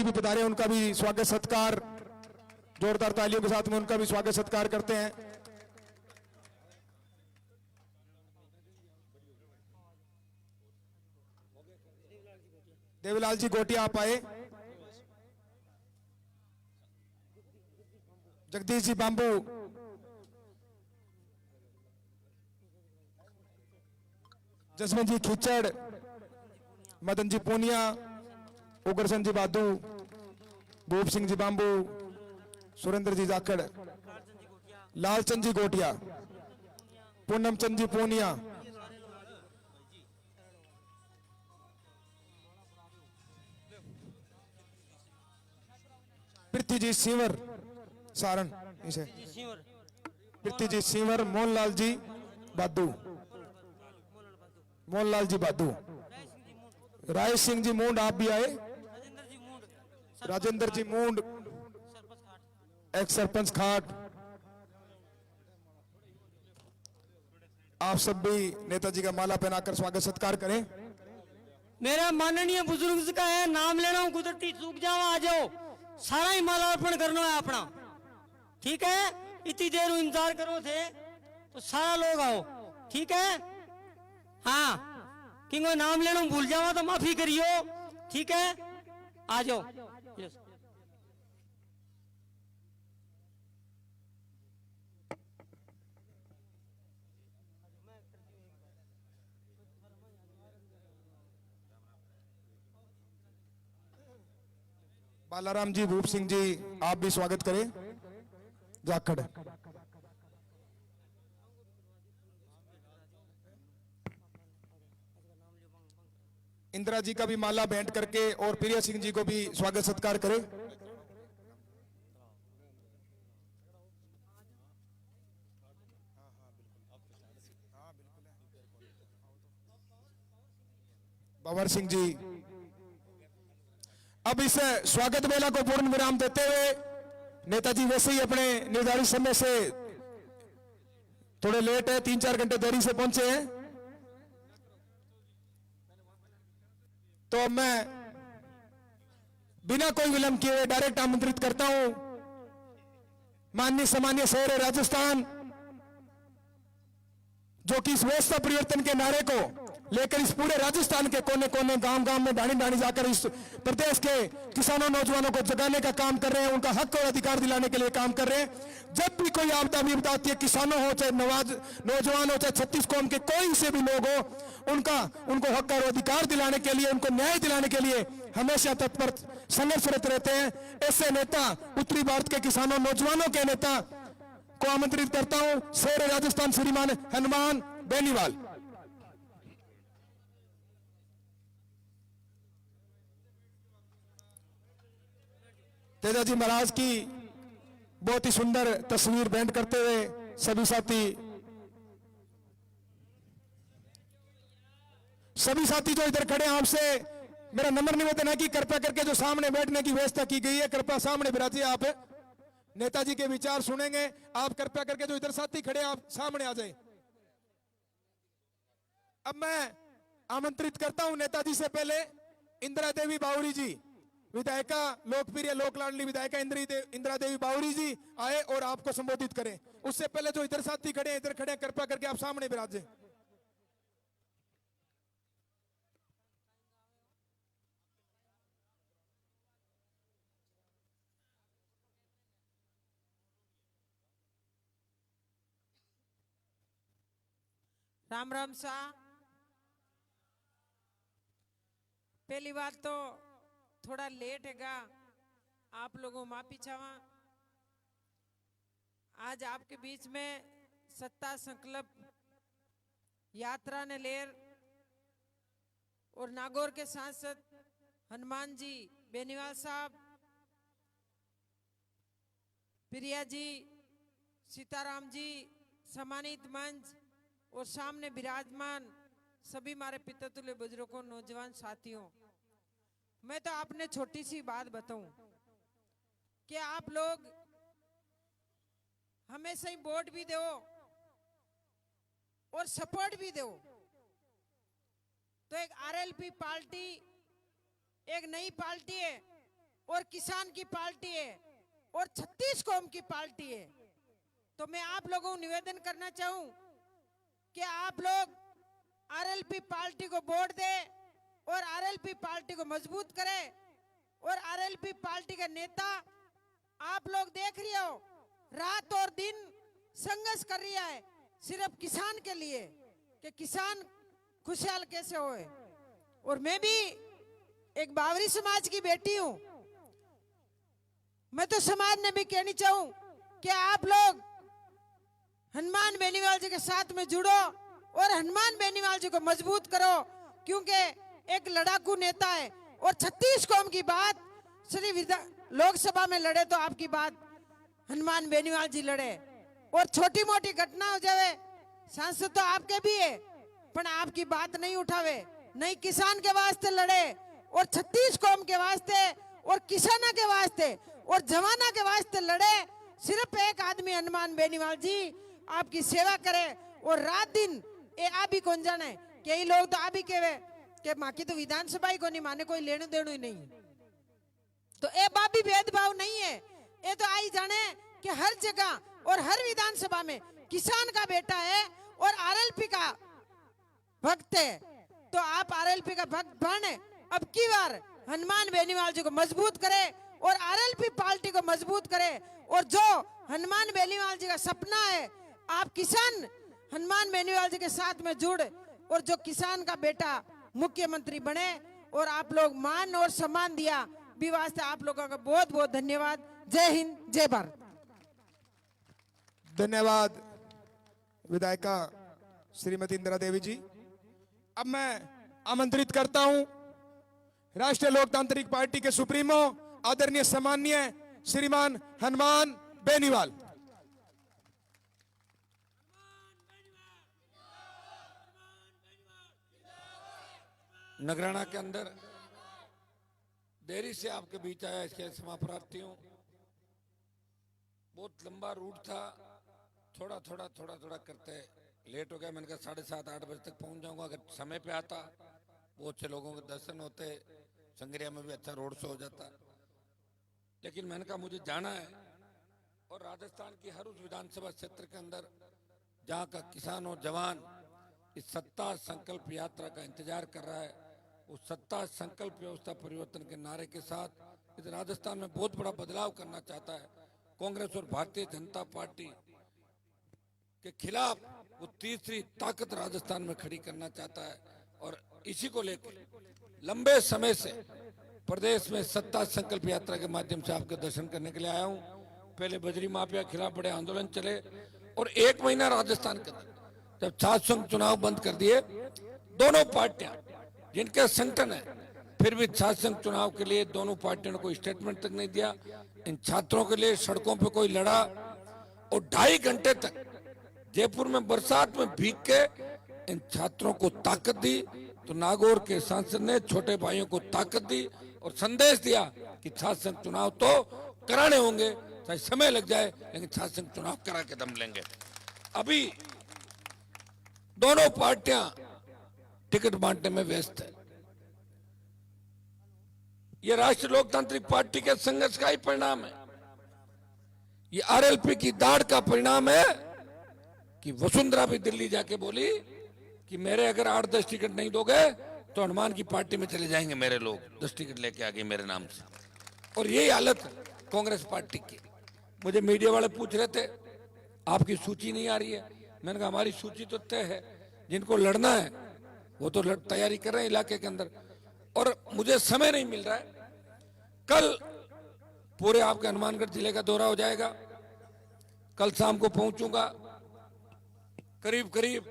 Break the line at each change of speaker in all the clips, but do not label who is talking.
भी पधारे, उनका भी स्वागत सत्कार जोरदार तालियों के साथ में उनका भी स्वागत सत्कार करते हैं। देवीलाल जी गोटिया आप आए। जगदीश जी बांबू, जसवंत जी खिचड़, मदन जी पूनिया, उग्रसेन जी बादू, भूप सिंह जी बांबू, सुरेंद्र जी जाखड़, लालचंद जी गोटिया, पूनम चंद जी पूनिया, पृथ्वी जी सीवर सारण, इसे पृथ्वी जी सीवर, मोहनलाल जी बादू, मोहनलाल जी बादू, राय सिंह जी मूंड आप भी आए, राजेंद्र जी मूंड एक्स सरपंच खाट, आप सब भी नेताजी का माला पहनाकर स्वागत सत्कार करें।
मेरा माननीय बुजुर्ग का है, नाम लेना हूं, कुदरती चूक जावा आ जाओ, सारा ही माला अर्पण करना है अपना, ठीक है। इतनी देर इंतजार करो थे तो सारा लोग आओ, ठीक है। हाँ, किंगो नाम लेना भूल जावा तो माफी करियो, ठीक है, आ जाओ।
बालाराम जी, भूप सिंह जी आप भी स्वागत करें। जाखड़, इंदिरा जी का भी माला भेंट करके और प्रिया सिंह जी को भी स्वागत सत्कार करें। बाबर सिंह जी, अब इस स्वागत मेला को पूर्ण विराम देते हुए नेताजी वैसे ही अपने निर्धारित समय से थोड़े लेट है, 3-4 घंटे देरी से पहुंचे हैं, तो मैं बिना कोई विलंब किए हुए डायरेक्ट आमंत्रित करता हूं माननीय सम्मानीय शहर राजस्थान, जो कि इस व्यवस्था परिवर्तन के नारे को लेकर इस पूरे राजस्थान के कोने कोने गांव गांव में ढाणी ढाणी जाकर इस प्रदेश के किसानों नौजवानों को जगाने का काम कर रहे हैं, उनका हक और अधिकार दिलाने के लिए काम कर रहे हैं। जब भी कोई आपदा विपदा आती है, किसानों हो चाहे नौजवान हो चाहे 36 कौम के कोई से भी लोग हो, उनको हक और अधिकार दिलाने के लिए, उनको न्याय दिलाने के लिए हमेशा तत्पर संघर्षरत रहते हैं। ऐसे नेता, उत्तरी भारत के किसानों नौजवानों के नेता को आमंत्रित करता हूं, शेर राजस्थान श्रीमान हनुमान बेनीवाल। तेजाजी महाराज की बहुत ही सुंदर तस्वीर भेंट करते हुए सभी साथी जो इधर खड़े हैं, आपसे मेरा नम्र निवेदन है कि कृपया करके जो सामने बैठने की व्यवस्था की गई है, कृपया सामने बैठिए। आप नेताजी के विचार सुनेंगे, आप कृपया करके जो इधर साथी खड़े हैं आप सामने आ जाएं। अब मैं आमंत्रित करता हूं नेताजी से पहले इंदिरा देवी बावरी जी, विधायिका, लोकप्रिय लोक लाडली विधायिका इंदिरा देवी बावरी जी आए और आपको संबोधित करें। उससे पहले जो इधर साथी खड़े हैं, इधर खड़े हैं, कृपया करके आप सामने विराजें।
राम राम सा। पहली बात तो थोड़ा लेट हैगा, आप लोगों माफी चाहवा। आज आपके बीच में सत्ता संकल्प यात्रा ने लेर और नागौर के सांसद हनुमान जी बेनीवाल साहब, प्रिया जी, सीताराम जी, सम्मानित मंच और सामने विराजमान सभी हमारे पितृतुल्य बुजुर्गों, नौजवान साथियों, मैं तो आपने छोटी सी बात बताऊं कि आप लोग हमेशा ही वोट भी दो और सपोर्ट भी दो। तो एक आरएलपी पार्टी एक नई पार्टी है और किसान की पार्टी है और 36 कौम की पार्टी है। तो मैं आप लोगों को निवेदन करना चाहूं कि आप लोग आरएलपी पार्टी को वोट दे और आरएलपी पार्टी को मजबूत करे। और आरएलपी पार्टी का नेता आप लोग देख रहे हो, रात और दिन संघर्ष कर रहा है सिर्फ किसान के लिए कि किसान खुशहाल कैसे होए। और मैं भी एक बावरी समाज की बेटी हूं। मैं तो समाज ने भी कहनी चाहूं कि आप लोग हनुमान बेनीवाल जी के साथ में जुड़ो और हनुमान बेनीवाल जी को मजबूत करो, क्योंकि एक लड़ाकू नेता है। और 36 कौम की बात सिर्फ लोकसभा में लड़े तो आपकी बात हनुमान बेनीवाल जी लड़े। और छोटी मोटी घटना हो जावे, सांसद तो आपके भी है, पर आपकी बात नहीं उठावे, नहीं किसान के वास्ते लड़े और 36 कौम के वास्ते और किसाना के वास्ते और जवाना के वास्ते लड़े। सिर्फ एक आदमी हनुमान बेनीवाल जी आपकी सेवा करे। और रात दिन ये आप ही कौन जाने, कई लोग तो आप ही कहे कि माँ की तो विधानसभा ही को नहीं माने, कोई लेने देने ही नहीं। तो ये बात भी भेदभाव नहीं है, ये तो आई जाने कि हर जगह और हर विधानसभा में किसान का बेटा है और आरएलपी का भक्त है। तो आप आरएलपी का भक्त बने, अब की बार हनुमान बेनीवाल जी को मजबूत करे और आरएलपी पार्टी को मजबूत करे। और जो हनुमान बेनीवाल जी का सपना है, आप किसान हनुमान बेनीवाल जी के साथ में जुड़ और जो किसान का बेटा मुख्यमंत्री बने और आप लोग मान और सम्मान दिया, भी वास्ते आप लोगों का बहुत बहुत धन्यवाद। जय हिंद, जय भारत।
धन्यवाद विधायिका श्रीमती इंदिरा देवी जी। अब मैं आमंत्रित करता हूं राष्ट्रीय लोकतांत्रिक पार्टी के सुप्रीमो आदरणीय सम्माननीय श्रीमान हनुमान बेनीवाल।
नगराना के अंदर देरी से आपके बीच आया, इसके क्षमा प्रार्थी हूं। बहुत लंबा रूट था, थोड़ा थोड़ा करते लेट हो गया। मैंने कहा 7:30 8 बजे तक पहुंच जाऊंगा। अगर समय पे आता बहुत से लोगों के दर्शन होते, संग्रिया में भी अच्छा रोड शो हो जाता। लेकिन मैंने कहा मुझे जाना है और राजस्थान की हर उस विधानसभा क्षेत्र के अंदर जहाँ का किसान और जवान इस सत्ता संकल्प यात्रा का इंतजार कर रहा है, उस सत्ता संकल्प व्यवस्था परिवर्तन के नारे के साथ इस राजस्थान में बहुत बड़ा बदलाव करना चाहता है। कांग्रेस और भारतीय जनता पार्टी के खिलाफ वो तीसरी ताकत राजस्थान में खड़ी करना चाहता है। और इसी को लेकर लंबे समय से प्रदेश में सत्ता संकल्प यात्रा के माध्यम से आपके दर्शन करने के लिए आया हूं। पहले बजरी माफिया के खिलाफ बड़े आंदोलन चले और 1 महीना राजस्थान के अंदर जब छात्र संघ चुनाव बंद कर दिए, दोनों पार्टियां जिनके संगठन है फिर भी छात्र संघ चुनाव के लिए दोनों पार्टियों ने कोई स्टेटमेंट तक नहीं दिया। इन छात्रों के लिए सड़कों पे कोई लड़ा और 2.5 घंटे तक जयपुर में बरसात में भीग के इन छात्रों को ताकत दी। तो नागौर के सांसद ने छोटे भाइयों को ताकत दी और संदेश दिया कि छात्र संघ चुनाव तो कराने होंगे, चाहे समय लग जाए, लेकिन छात्र संघ चुनाव करा के दम लेंगे। अभी दोनों पार्टियां टिकट बांटने में व्यस्त है। ये राष्ट्रीय लोकतांत्रिक पार्टी के संघर्ष का ही परिणाम है। ये आरएलपी की दाढ़ का परिणाम है कि वसुंधरा भी दिल्ली जाके बोली कि मेरे अगर 8-10 टिकट नहीं दोगे तो हनुमान की पार्टी में चले जाएंगे मेरे लोग, 10 टिकट लेके आ गए मेरे नाम से। और यही हालत कांग्रेस पार्टी की। मुझे मीडिया वाले पूछ रहे थे आपकी सूची नहीं आ रही है। मैंने कहा हमारी सूची तो तय है, जिनको लड़ना है वो तो तैयारी कर रहे हैं इलाके के अंदर, और मुझे समय नहीं मिल रहा है। कल पूरे आपके हनुमानगढ़ जिले का दौरा हो जाएगा, कल शाम को पहुंचूंगा। करीब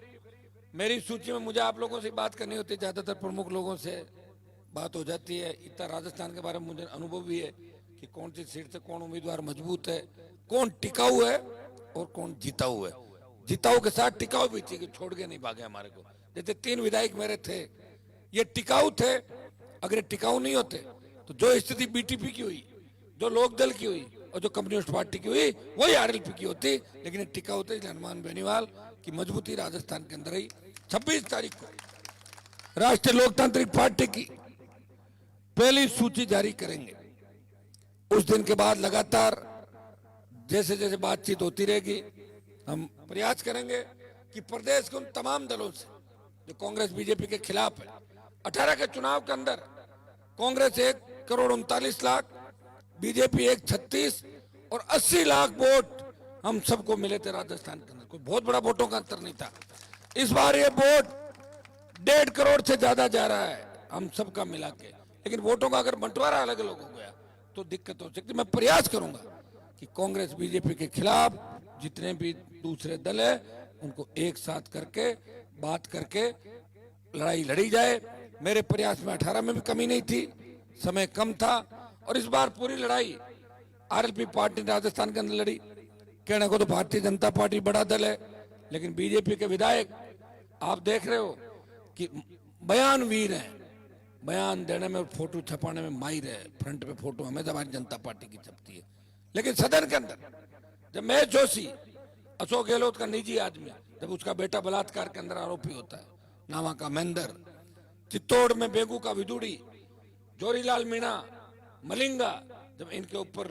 मेरी सूची में मुझे आप लोगों से बात करनी होती है, ज्यादातर प्रमुख लोगों से बात हो जाती है। इतना राजस्थान के बारे में मुझे अनुभव भी है कि कौन सी सीट से कौन उम्मीदवार मजबूत है, कौन टिकाऊ है और कौन जिताऊ है। जिताऊ के साथ टिकाऊ भी चाहिए, छोड़ के नहीं भागे हमारे को। जैसे 3 विधायक मेरे थे, ये टिकाऊ थे। अगर ये टिकाऊ नहीं होते तो जो स्थिति बीटीपी की हुई, जो लोकदल की हुई और जो कम्युनिस्ट पार्टी की हुई, वही आरएलपी की होती। लेकिन ये टिकाऊ थे, हनुमान बेनीवाल की मजबूती राजस्थान के अंदर ही। 26 तारीख को राष्ट्रीय लोकतांत्रिक पार्टी की पहली सूची जारी करेंगे। उस दिन के बाद लगातार जैसे जैसे बातचीत होती रहेगी, हम प्रयास करेंगे कि प्रदेश के उन तमाम दलों से जो कांग्रेस बीजेपी के खिलाफ है, 18 के चुनाव के अंदर कांग्रेस 1,39,00,000, बीजेपी 1,36 और 80 लाख वोट हम सबको मिले थे राजस्थान के अंदर। कोई बहुत बड़ा वोटों का अंतर नहीं था। इस बार ये वोट 1.5 करोड़ से ज्यादा जा रहा है हम सबका मिला के, लेकिन वोटों का अगर बंटवारा अलग अलग हो गया तो दिक्कत हो सकती। मैं प्रयास करूंगा कि कांग्रेस बीजेपी के खिलाफ जितने भी दूसरे दल है उनको एक साथ करके बात करके लड़ाई लड़ी जाए। मेरे प्रयास में 18 में भी कमी नहीं थी, समय कम था, और इस बार पूरी लड़ाई आरएलपी पार्टी ने राजस्थान के अंदर लड़ी। कहने को तो भारतीय जनता पार्टी बड़ा दल है, लेकिन बीजेपी के विधायक आप देख रहे हो कि बयान वीर हैं, बयान देने में, फोटो छपाने में माहिर है। फ्रंट पे फोटो हमें हमारी जनता पार्टी की छपती है, लेकिन सदन के अंदर जब महेश जोशी, अशोक गहलोत का निजी आदमी, जब उसका बेटा बलात्कार के अंदर आरोपी होता है, नावा का महेंद्र, चित्तौड़ में बेगू का विदुड़ी, जोरीलाल मीणा, मलिंगा, जब इनके ऊपर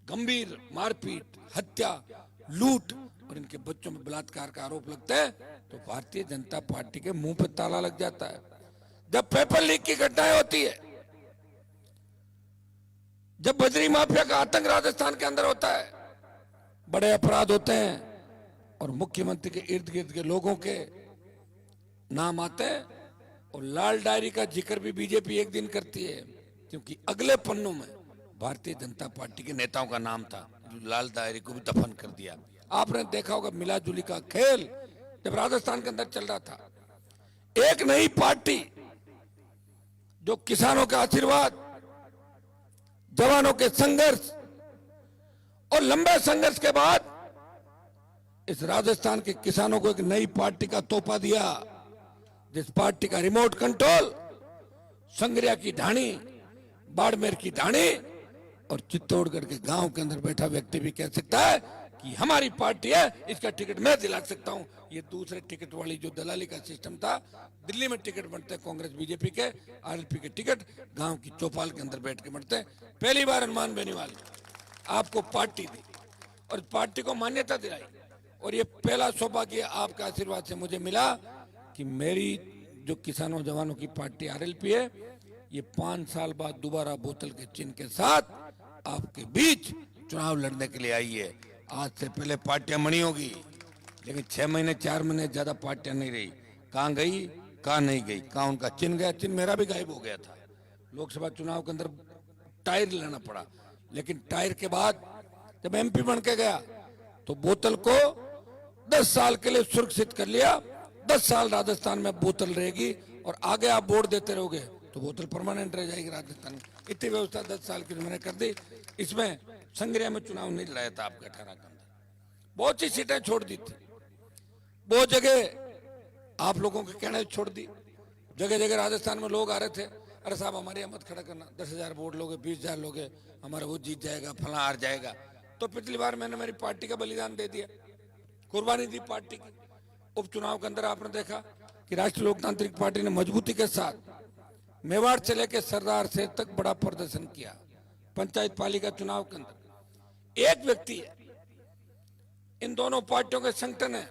गंभीर मारपीट, हत्या, लूट और इनके बच्चों में बलात्कार का आरोप लगता है तो भारतीय जनता पार्टी के मुंह पे ताला लग जाता है। जब पेपर लीक की घटनाएं होती है, जब बजरी माफिया का आतंक राजस्थान के अंदर होता है, बड़े अपराध होते हैं और मुख्यमंत्री के इर्द गिर्द के लोगों के नाम आते हैं, और लाल डायरी का जिक्र भी बीजेपी एक दिन करती है, क्योंकि अगले पन्नों में भारतीय जनता पार्टी के नेताओं का नाम था, जो लाल डायरी को भी दफन कर दिया। आपने देखा होगा मिला जुली का खेल जब राजस्थान के अंदर चल रहा था, एक नई पार्टी जो किसानों का आशीर्वाद, जवानों के संघर्ष और लंबे संघर्ष के बाद इस राजस्थान के किसानों को एक नई पार्टी का तोहफा दिया, जिस पार्टी का रिमोट कंट्रोल संग्रिया की ढाणी, बाड़मेर की ढाणी और चित्तौड़गढ़ के गांव के अंदर बैठा व्यक्ति भी कह सकता है कि हमारी पार्टी है, इसका टिकट मैं दिला सकता हूं। ये दूसरे टिकट वाली जो दलाली का सिस्टम था, दिल्ली में टिकट बनते कांग्रेस बीजेपी के, आरएलपी के टिकट गांव की चौपाल के अंदर बैठ के बनते। पहली बार हनुमान बेनीवाल आपको पार्टी दी और पार्टी को मान्यता दिलाई, और ये पहला सौभाग्य आपका आशीर्वाद से मुझे मिला कि मेरी जो किसानों जवानों की पार्टी आरएलपी है, ये 5 साल बाद दोबारा बोतल के चिन्ह के साथ आपके बीच चुनाव लड़ने के लिए आई है। आज से पहले पार्टियां मनी होगी, लेकिन 6 महीने 4 महीने ज्यादा पार्टियां नहीं रही। कहाँ गई, कहाँ नहीं गई, कहाँ उनका चिन्ह गया। चिन्ह मेरा भी गायब हो गया था, लोकसभा चुनाव के अंदर टायर लेना पड़ा, लेकिन टायर के बाद जब एमपी बन के गया तो बोतल को 10 साल के लिए सुरक्षित कर लिया। 10 साल राजस्थान में बोतल रहेगी, और आगे आप वोट देते रहोगे तो बोतल परमानेंट रह जाएगी राजस्थान में। इतनी व्यवस्था 10 साल की मैंने कर दी। इसमें संग्रिया में चुनाव नहीं लड़ाया था आपके 18 के अंदर, बहुत सी सीटें छोड़ दी थी, बहुत जगह आप लोगों के कहने छोड़ दी। जगह जगह राजस्थान में लोग आ रहे थे, अरे साहब हमारे यहाँ मत खड़ा करना, 10,000 वोट लोगे, 20,000 लोगे, हमारा वो जीत जाएगा, फला हार जाएगा। तो पिछली बार मैंने मेरी पार्टी का बलिदान दे दिया, कुर्बानी दी पार्टी की। उपचुनाव के अंदर आपने देखा कि राष्ट्रीय लोकतांत्रिक पार्टी ने मजबूती के साथ मेवाड़ से लेकर सरदार से तक बड़ा प्रदर्शन किया। पंचायत पालिका चुनाव के अंदर एक व्यक्ति है, इन दोनों पार्टियों के संगठन है,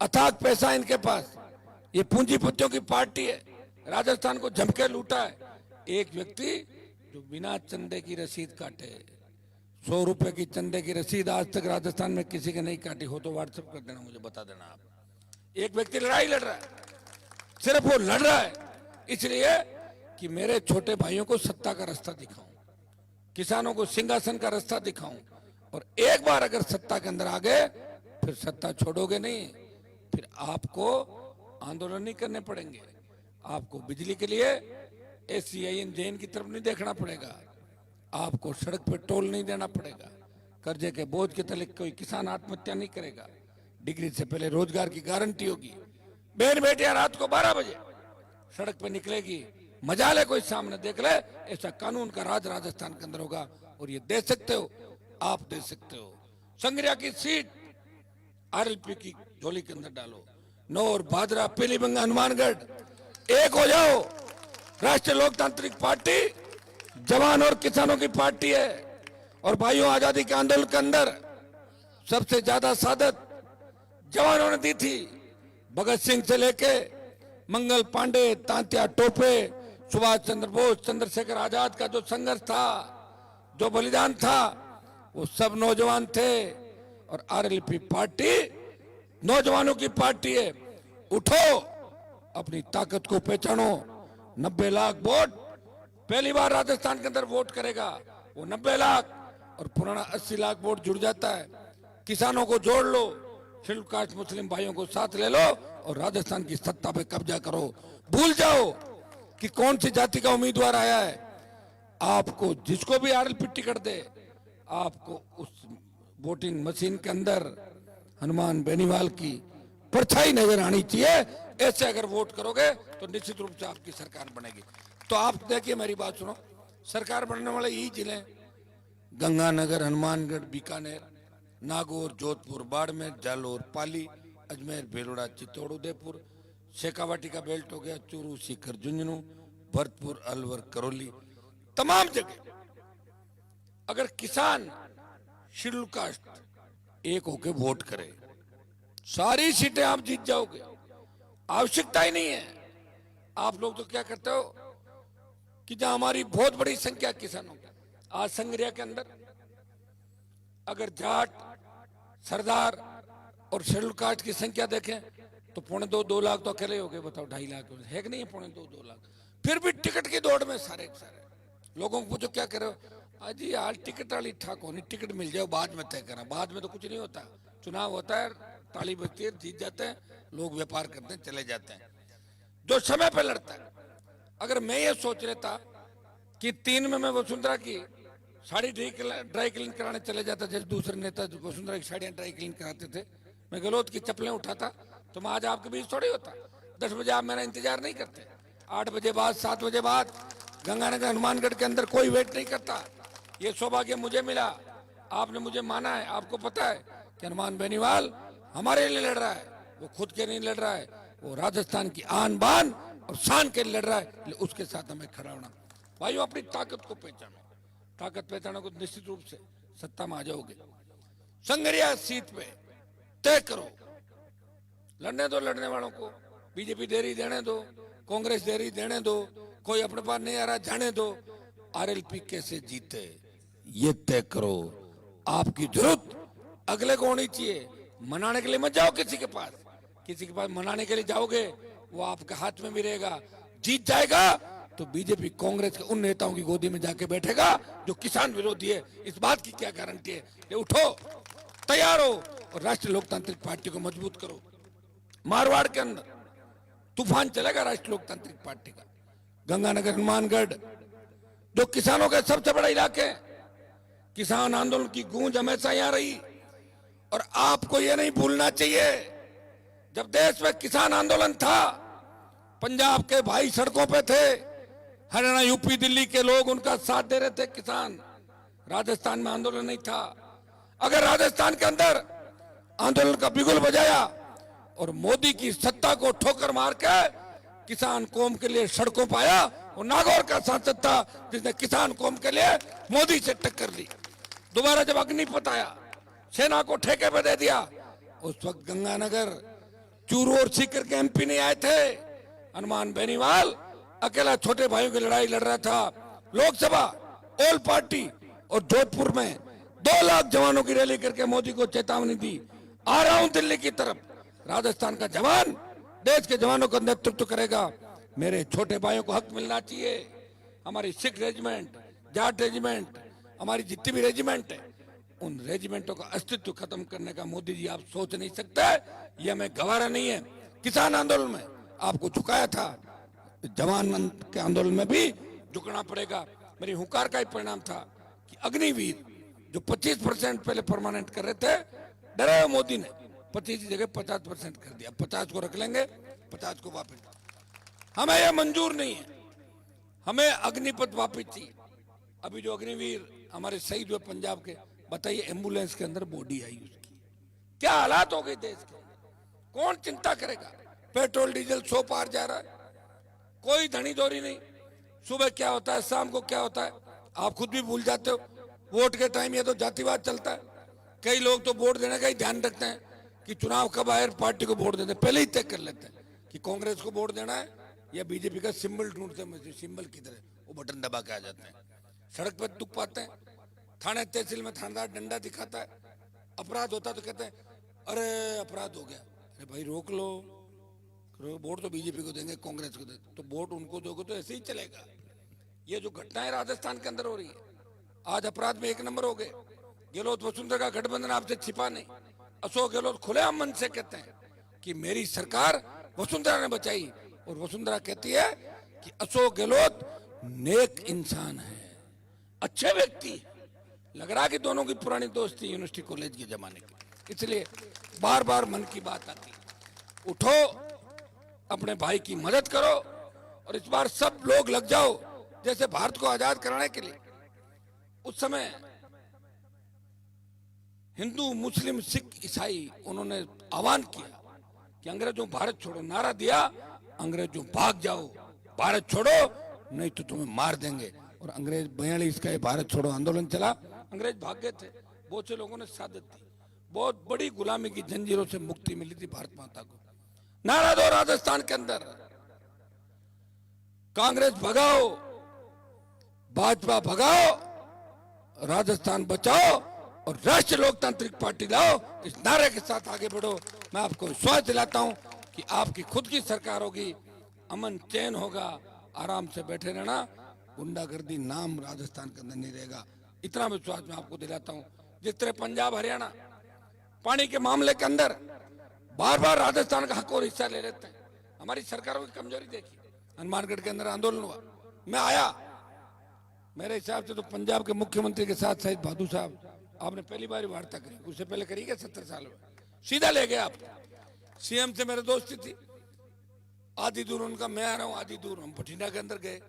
अथाक पैसा इनके पास, ये पूंजीपतियों की पार्टी है, राजस्थान को झमके लूटा है। एक व्यक्ति जो बिना चंदे की रसीद काटे, 100 रुपए की चंदे की रसीद आज तक राजस्थान में किसी के नहीं काटी हो तो व्हाट्सएप कर देना, मुझे बता देना आप। एक व्यक्ति लड़ाई लड़ रहा है, सिर्फ वो लड़ रहा है इसलिए कि मेरे छोटे भाइयों को सत्ता का रास्ता दिखाऊं, किसानों को सिंहासन का रास्ता दिखाऊं, और एक बार अगर सत्ता के अंदर आ गए फिर सत्ता छोड़ोगे नहीं, फिर आपको आंदोलन नहीं करने पड़ेंगे, आपको बिजली के लिए SCIN जैन की तरफ नहीं देखना पड़ेगा, आपको सड़क पर टोल नहीं देना पड़ेगा, कर्जे के बोझ के तले कोई किसान आत्महत्या नहीं करेगा, डिग्री से पहले रोजगार की गारंटी होगी, बहन बेटियां रात को 12 बजे सड़क पे निकलेगी, मजा ले कोई सामने देख ले, ऐसा कानून का राज राजस्थान के अंदर होगा। और ये दे सकते हो, आप दे सकते हो। संग्रिया की सीट आरएलपी की झोली के अंदर डालो, नौर, भादरा, पीलीभंगा, हनुमानगढ़, एक हो जाओ। राष्ट्रीय लोकतांत्रिक पार्टी जवान और किसानों की पार्टी है। और भाइयों, आजादी के आंदोलन के अंदर सबसे ज्यादा सादत जवानों ने दी थी। भगत सिंह से लेके मंगल पांडे, तांत्या टोपे, सुभाष चंद्र बोस, चंद्रशेखर आजाद का जो संघर्ष था, जो बलिदान था, वो सब नौजवान थे। और आरएलपी पार्टी नौजवानों की पार्टी है। उठो, अपनी ताकत को पहचानो। 90 लाख वोट पहली बार राजस्थान के अंदर वोट करेगा, वो 90 लाख और पुराना 80 लाख वोट जुड़ जाता है। किसानों को जोड़ लो, शेड्यूल कास्ट मुस्लिम भाइयों को साथ ले लो और राजस्थान की सत्ता पे कब्जा करो। भूल जाओ कि कौन सी जाति का उम्मीदवार आया है। आपको जिसको भी आरएलपी टिकट दे, आपको उस वोटिंग मशीन के अंदर हनुमान बेनीवाल की परछाई नजर आनी चाहिए। ऐसे अगर वोट करोगे तो निश्चित रूप से आपकी सरकार बनेगी। तो आप देखिए, मेरी बात सुनो, सरकार बनने वाले यही जिले गंगानगर, हनुमानगढ़, बीकानेर, नागौर, जोधपुर, बाड़मेर, जालोर, पाली, अजमेर, भीलवाड़ा, चित्तौड़, उदयपुर, शेखावाटी का बेल्ट हो गया, चूरू, सीकर, झुंझुनू, भरतपुर, अलवर, करौली, तमाम जगह अगर किसान शेड्यूल कास्ट एक होके वोट करे, सारी सीटें आप जीत जाओगे। आवश्यकता ही नहीं है। आप लोग तो क्या करते हो कि जहां हमारी बहुत बड़ी संख्या किसानों की, आज संगरिया के अंदर अगर जाट, सरदार और शेड्यूल कास्ट की संख्या देखें तो 2.25 लाख तो अकेले हो गए। बताओ, 2.5 लाख है कि नहीं? 2.25 लाख। फिर भी टिकट की दौड़ में सारे लोगों को पूछो क्या करे हो, अजी आज टिकट वाली ठाक होनी, टिकट मिल जाओ, बाद में तय करना। बाद में तो कुछ नहीं होता। चुनाव होता है, ताली बजती है, जीत जाते हैं लोग, व्यापार करते हैं, चले जाते हैं। जो समय पे लड़ता है, अगर मैं ये सोच लेता कि 3 में मैं वसुंधरा की साड़ी ड्राई क्लीन कराने चले जाता, जैसे दूसरे नेता वसुंधरा की साड़ियां ड्राई क्लीन कराते थे, मैं गलोत की चप्पलें उठाता, तो मैं आज आपके बीच थोड़ी होता। 10 बजे आप मेरा इंतजार नहीं करते, 8 बजे बाद, 7 बजे बाद गंगानगर, हनुमानगढ़ के अंदर कोई वेट नहीं करता। ये सौभाग्य मुझे मिला, आपने मुझे माना है। आपको पता है कि हनुमान बेनीवाल हमारे लिए लड़ रहा है, वो खुद के नहीं लड़ रहा है, वो राजस्थान की आन बान और शान के लिए लड़ रहा है। उसके साथ हमें खड़ा होना। भाइयों, अपनी ताकत को पहचानो। ताकत पहचानो को निश्चित रूप से सत्ता में आ जाओगे। संगरिया सीट पे तय करो, लड़ने दो लड़ने वालों को। बीजेपी दे रही देने दो, कांग्रेस दे रही देने दो, कोई अपने पास नहीं आ रहा जाने दो। आरएलपी कैसे जीते ये तय करो। आपकी जरूरत अगले को होनी चाहिए। मनाने के लिए मत जाओ किसी के पास। किसी के पास मनाने के लिए जाओगे, वो आपके हाथ में भी रहेगा। जीत जाएगा तो बीजेपी कांग्रेस के उन नेताओं की गोदी में जाके बैठेगा जो किसान विरोधी है। इस बात की क्या गारंटी है? ये उठो, तैयार हो और राष्ट्रीय लोकतांत्रिक पार्टी को मजबूत करो। मारवाड़ के अंदर तूफान चलेगा राष्ट्रीय लोकतांत्रिक पार्टी का। गंगानगर, हनुमानगढ़ जो किसानों के सबसे बड़ा इलाके हैं, किसान आंदोलन की गूंज हमेशा यहाँ रही। और आपको ये नहीं भूलना चाहिए, जब देश में किसान आंदोलन था, पंजाब के भाई सड़कों पे थे, हरियाणा, यूपी, दिल्ली के लोग उनका साथ दे रहे थे किसान। राजस्थान में आंदोलन नहीं था। अगर राजस्थान के अंदर आंदोलन का बिगुल बजाया और मोदी की सत्ता को ठोकर मार के किसान कौम के लिए सड़कों पर आया, वो नागौर का सांसद था जिसने किसान कौम के लिए मोदी से टक्कर ली। दोबारा जब अग्निपथ आया, सेना को ठेके पे दे दिया, उस वक्त गंगानगर, चूरू और सीकर के एमपी नहीं आए थे। हनुमान बेनीवाल अकेला छोटे भाइयों की लड़ाई लड़ रहा था। लोकसभा, ऑल पार्टी और जोधपुर में 2 लाख जवानों की रैली करके मोदी को चेतावनी दी, आ रहा हूं दिल्ली की तरफ। राजस्थान का जवान देश के जवानों का नेतृत्व करेगा। मेरे छोटे भाइयों को हक मिलना चाहिए। हमारी सिख रेजिमेंट, जाट रेजिमेंट, हमारी जितनी भी रेजिमेंट है, उन रेजिमेंटों का अस्तित्व खत्म करने का मोदी जी आप सोच नहीं सकते। ये हमें गवारा नहीं है। किसान आंदोलन में आपको झुकाया था, जवान के आंदोलन में भी झुकना पड़ेगा। मेरी हुंकार का ही परिणाम था कि अग्निवीर जो 25% पहले परमानेंट कर रहे थे, डरे मोदी ने 25 की जगह 50% कर दिया। 50 को रख लेंगे, 50 को वापस। हमें यह मंजूर नहीं है। हमें अग्निपथ वापस चाहिए। अभी जो अग्निवीर हमारे शहीद हुए पंजाब के, बताइए एम्बुलेंस के अंदर बॉडी आई उसकी, क्या हालात हो गए देश के। कौन चिंता करेगा? पेट्रोल डीजल 100 पार जा रहा है, कोई धनी दौरी नहीं। सुबह क्या होता है, शाम को क्या होता है, आप खुद भी भूल जाते हो। वोट के टाइम ये तो जातिवाद चलता है। कई लोग तो वोट देने का ही ध्यान रखते हैं कि चुनाव कब आए, पार्टी को वोट देते हैं, पहले ही तय कर लेते हैं कि कांग्रेस को वोट देना है या बीजेपी का सिंबल ढूंढते हैं, सिंबल किधर है, वो बटन दबा के आ जाते हैं। सड़क पर दुख पाते हैं, थाने तहसील में थानेदार डंडा दिखाता है, अपराध होता तो कहते हैं अरे अपराध हो गया। अरे भाई रोक लो, वोट तो बीजेपी को देंगे, कांग्रेस को देंगे, तो वोट उनको दोगे तो ऐसे ही चलेगा। ये जो घटनाएं राजस्थान के अंदर हो रही है, आज अपराध में 1 नंबर हो गए। गहलोत वसुंधरा का गठबंधन आपसे छिपा नहीं। अशोक गहलोत खुलेआम मन से कहते हैं कि मेरी सरकार वसुंधरा ने बचाई, और वसुंधरा कहती है कि अशोक गहलोत नेक इंसान है, अच्छे व्यक्ति है। लग रहा कि दोनों की पुरानी दोस्ती यूनिवर्सिटी कॉलेज के जमाने की, इसलिए बार बार मन की बात आती। उठो, अपने भाई की मदद करो, और इस बार सब लोग लग जाओ जैसे भारत को आजाद कराने के लिए। उस समय हिंदू, मुस्लिम, सिख, ईसाई उन्होंने आह्वान किया कि अंग्रेजों भारत छोड़ो, नारा दिया अंग्रेजों भाग जाओ, भारत छोड़ो नहीं तो तुम्हें मार देंगे। और अंग्रेज 42 का भारत छोड़ो आंदोलन चला, अंग्रेज भाग गए थे। बहुत से लोगों ने शहादत दी, बहुत बड़ी गुलामी की जंजीरों से मुक्ति मिली थी भारत माता को। नारा दो राजस्थान के अंदर, कांग्रेस भगाओ, भाजपा भगाओ, राजस्थान बचाओ और राष्ट्रीय लोकतांत्रिक पार्टी लाओ। इस नारे के साथ आगे बढ़ो। मैं आपको विश्वास दिलाता हूं कि आपकी खुद की सरकार होगी, अमन चैन होगा, आराम से बैठे रहना, गुंडागर्दी नाम राजस्थान के अंदर नहीं रहेगा। इतना विश्वास मैं आपको दिलाता हूं। जिस तरह पंजाब, हरियाणा पानी के मामले के अंदर बार बार राजस्थान का हक और हिस्सा ले लेते हैं, हमारी सरकारों की कमजोरी देखी। हनुमानगढ़ के अंदर आंदोलन हुआ, मैं आया, मेरे हिसाब से तो पंजाब के मुख्यमंत्री के साथ शायद भादू साहब आपने पहली बार वार्ता करी, उससे पहले करी क्या 70 साल में, सीधा ले गया आप। सीएम से मेरे दोस्ती थी, आधी दूर उनका, मैं आ रहा हूँ आधी दूर, हम बठिंडा के अंदर गए,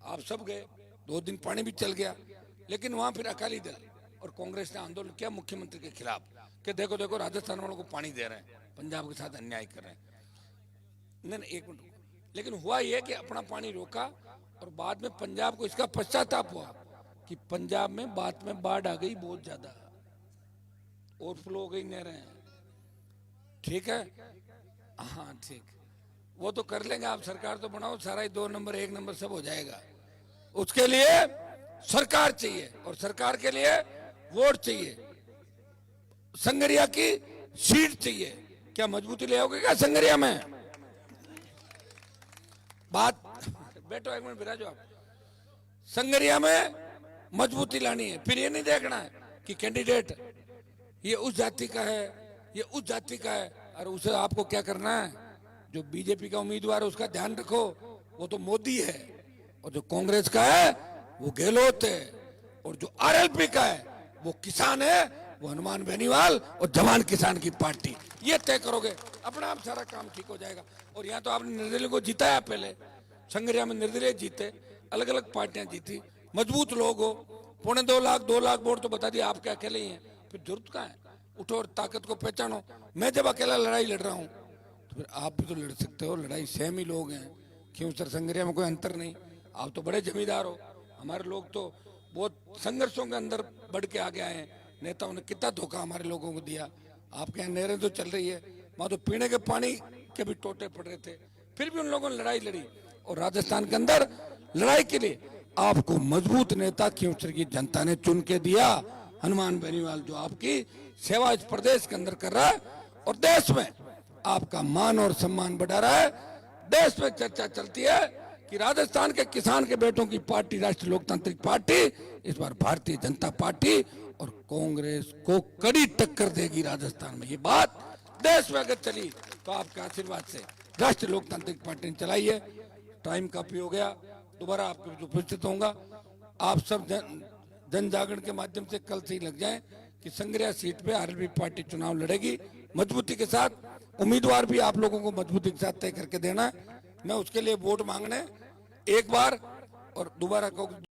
आप सब गए, 2 दिन पानी भी चल गया। लेकिन वहां फिर अकाली दल और कांग्रेस ने आंदोलन किया मुख्यमंत्री के खिलाफ कि देखो देखो राजस्थान वालों को पानी दे रहे हैं, पंजाब के साथ अन्याय कर रहे हैं। नहीं, 1 मिनट। लेकिन हुआ यह कि अपना पानी रोका, और बाद में पंजाब को इसका पश्चाताप हुआ कि पंजाब में बाद में बाढ़ आ गई, बहुत ज्यादा ओवरफ्लो हो गई नहरें। ठीक है, हाँ ठीक, वो तो कर लेंगे, आप सरकार तो बनाओ, सारा ही 2 नंबर 1 नंबर सब हो जाएगा। उसके लिए सरकार चाहिए, और सरकार के लिए वोट चाहिए, संगरिया की सीट चाहिए। क्या मजबूती ले आओगे क्या संगरिया में? बात, बैठो 1 मिनट, बिराजो आप। संगरिया में मजबूती लानी है, फिर ये नहीं देखना है कि कैंडिडेट ये उस जाति का है, ये उस जाति का है, और उसे आपको क्या करना है, जो बीजेपी का उम्मीदवार है उसका ध्यान रखो, वो तो मोदी है, और जो कांग्रेस का है वो गहलोत है, और जो आरएलपी का है वो किसान है, वो हनुमान बेनीवाल और जवान किसान की पार्टी। ये तय करोगे, अपना आप सारा काम ठीक हो जाएगा। और यहाँ तो आपने निर्दलीय को जिताया, पहले संगरिया में निर्दलीय जीते, अलग अलग पार्टियां जीती, मजबूत लोग हो, 2.25 लाख वोट तो बता दिया आपके अकेले ही है, फिर जरूरत कहाँ है? उठो और ताकत को पहचानो। मैं जब अकेला लड़ाई लड़ रहा हूँ तो फिर आप भी तो लड़ सकते हो, लड़ाई सेम ही लोग हैं, क्यों सर? संगरिया में कोई अंतर नहीं, आप तो बड़े जमींदार हो, हमारे लोग तो बहुत संघर्षों के अंदर बढ़ के आगे आए हैं। नेताओं ने कितना धोखा हमारे लोगों को दिया। आपके यहाँ नहरें तो चल रही है, वहां तो पीने के पानी के भी टोटे पड़ रहे थे, फिर भी उन लोगों ने लड़ाई लड़ी। और राजस्थान के अंदर लड़ाई के लिए आपको मजबूत नेता खींवसर की जनता ने चुन के दिया, हनुमान बेनीवाल, जो आपकी सेवा इस प्रदेश के अंदर कर रहा है और देश में आपका मान और सम्मान बढ़ा रहा है। देश में चर्चा चलती है कि राजस्थान के किसान के बेटों की पार्टी राष्ट्रीय लोकतांत्रिक पार्टी इस बार भारतीय जनता पार्टी और कांग्रेस को कड़ी टक्कर देगी राजस्थान में। ये बात देश में अगर चली तो आपके आशीर्वाद से राष्ट्रीय लोकतांत्रिक पार्टी ने चलाई है। टाइम काफी हो गया, दोबारा आपके बीच उपस्थित होऊंगा। आप सब जन जागरण के माध्यम से कल से ही लग जाएं कि संगरिया सीट पे आरएलपी पार्टी चुनाव लड़ेगी मजबूती के साथ। उम्मीदवार भी आप लोगों को मजबूती के साथ तय करके देना है। मैं उसके लिए वोट मांगने एक बार और दोबारा को